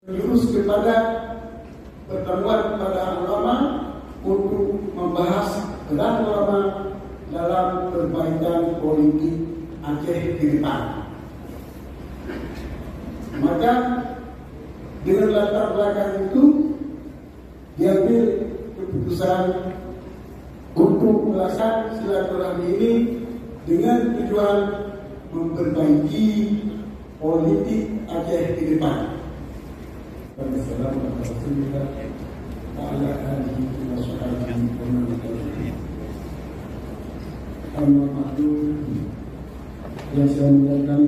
menjurus kepada pertemuan para ulama untuk membahas peran ulama dalam perbaikan politik Aceh ke depan. Maka dengan latar belakang itu diambil keputusan untuk melaksanakan silaturahmi ini dengan tujuan memperbaiki politik Aceh ke depan. Assalamualaikum yang saya muliakan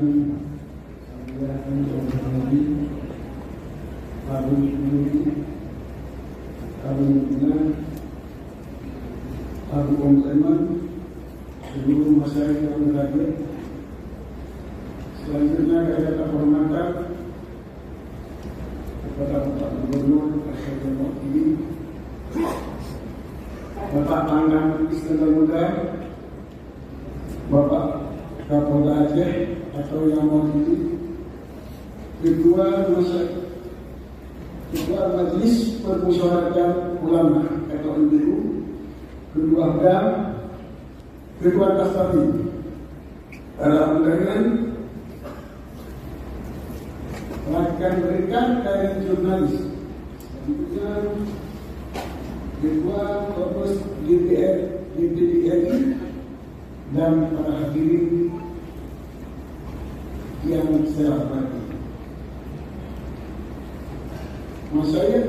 Abu Kompreman, seluruh masyarakat yang berhadir. Selanjutnya saya hormatkan kepada Bapak Gubernur Aceh ini, Bapak Pangdam Iskandar Muda, Bapak Kapolda Aceh atau yang mewakili Ketua Majelis Permusyawaratan Ulama atau MPU, Ketua HADAM, Ketua Tasawuf, para undangan, rekan-rekan dari jurnalis, selanjutnya Ketua Korpus DPR DPD RI dan para hadirin yang saya hormati. Masyayikh,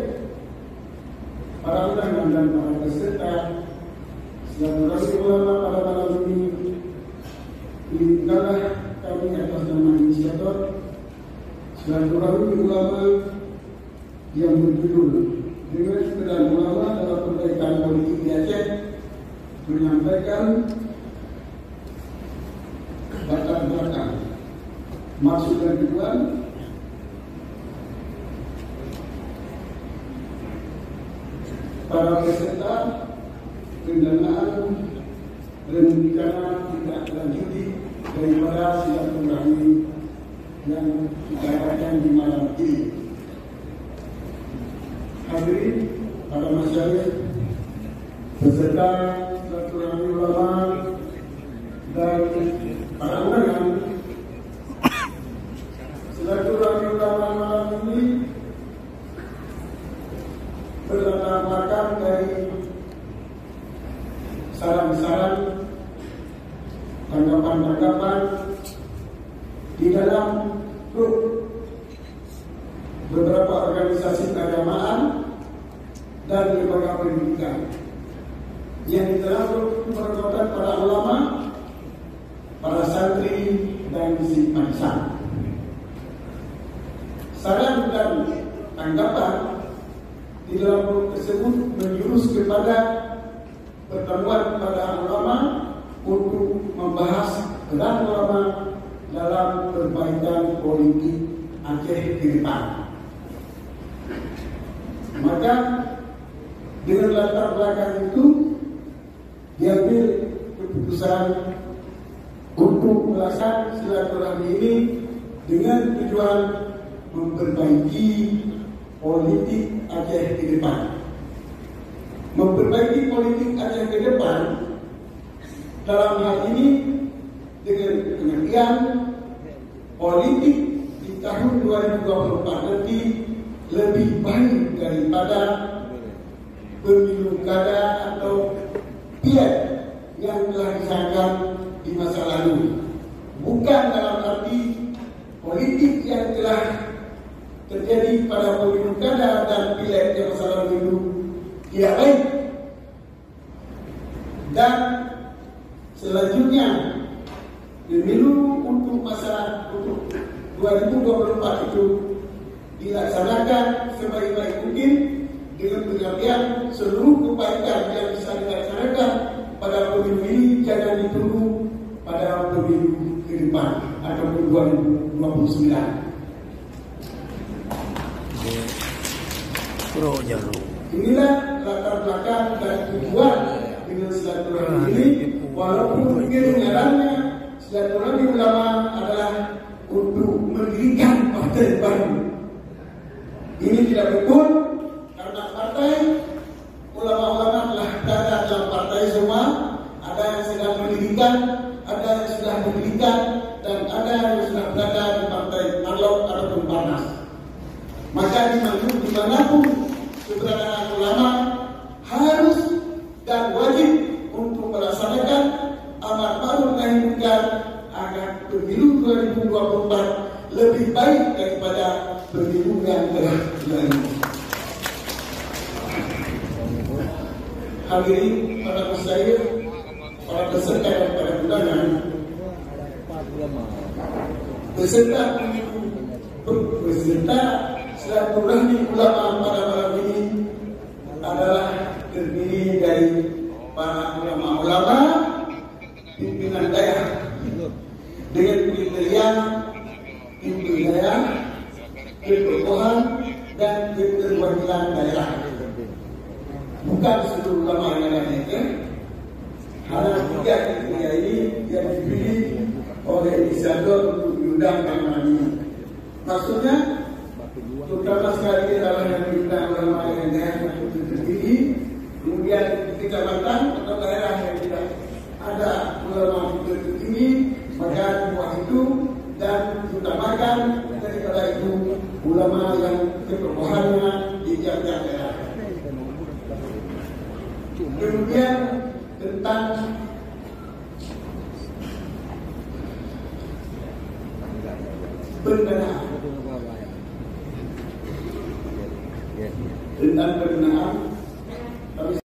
para undangan dan para peserta silaturahmi ulama pada malam ini, inilah kami atas nama inisiator silaturahmi ulama yang berjudul dengan peran ulama dalam perbaikan politik di Aceh, menyampaikan latar belakang, maksud dan tujuan para peserta pendanaan rencana tidak lanjuti daripada silaturahmi yang kita adakan di malam ini. Hadirin para masyarakat, peserta silaturahmi ulama dan para undangan, silaturahmi ulama malam ini berlatar belakang dari saran-saran, tanggapan-tanggapan di dalam grup beberapa organisasi keagamaan dan lembaga pendidikan yang diterapkan perbuatan para ulama, para santri dan simpatisan. Saran dan tanggapan di dalam grup tersebut menjurus kepada pertemuan para ulama untuk membahas peran ulama dalam perbaikan politik Aceh ke depan. Maka dengan latar belakang itu diambil keputusan untuk melaksanakan silaturahmi ini dengan tujuan memperbaiki politik Aceh ke depan. Memperbaiki politik Aceh ke depan dalam hal ini dengan pengertian politik di tahun 2024 nanti lebih baik daripada pemilu kada atau pileg yang telah disahkan di masa lalu. Bukan dalam arti politik yang telah terjadi pada pemilu kada dan pileg yang masa lalu itu tidak baik. Dan selanjutnya pemilu untuk masa 2024 itu dilaksanakan sebaik-baik mungkin dengan pengertian seluruh kebaikan yang bisa dilaksanakan pada pemilu ini jangan ditunggu pada pemilu ke depan ataupun 2029. Inilah latar belakang dan tujuan dengan silaturahmi ini, walaupun mungkin ngarannya silaturahmi ulama adalah untuk mendirikan partai baru. Ini tidak betul karena partai ulama-ulama telah berada dalam partai semua. Ada yang sedang pendidikan, ada yang sudah pendidikan, dan ada yang sudah berada di partai Marlok ataupun Parnas. Maka dimanapun keberadaan ulama harus dan wajib untuk melaksanakan amar ma'ruf nahi munkar agar pemilu 2024 lebih baik daripada pemilu yang telah dilalui. Hadirin para masyayikh, para peserta dan para undangan, peserta silaturahmi ulama pada malam ini adalah terdiri dari para ulama-ulama pimpinan daerah dengan kriteria pimpinan daerah, ketokohan dan keterwakilan daerah. Bukan seluruh ulama yang lainnya. Hanya 3 kriteria ini yang dipilih oleh inisiator untuk diundang pada malam ini. Maksudnya, terutama sekali adalah yang diundang ulama yang daerah untuk tertinggi, kemudian di kecamatan atau daerah yang tidak ada ulama tertinggi, maka buat itu dan utamakan daripada itu ulama yang ketokohannya di tiap-tiap daerah. Kemudian tentang pendanaan.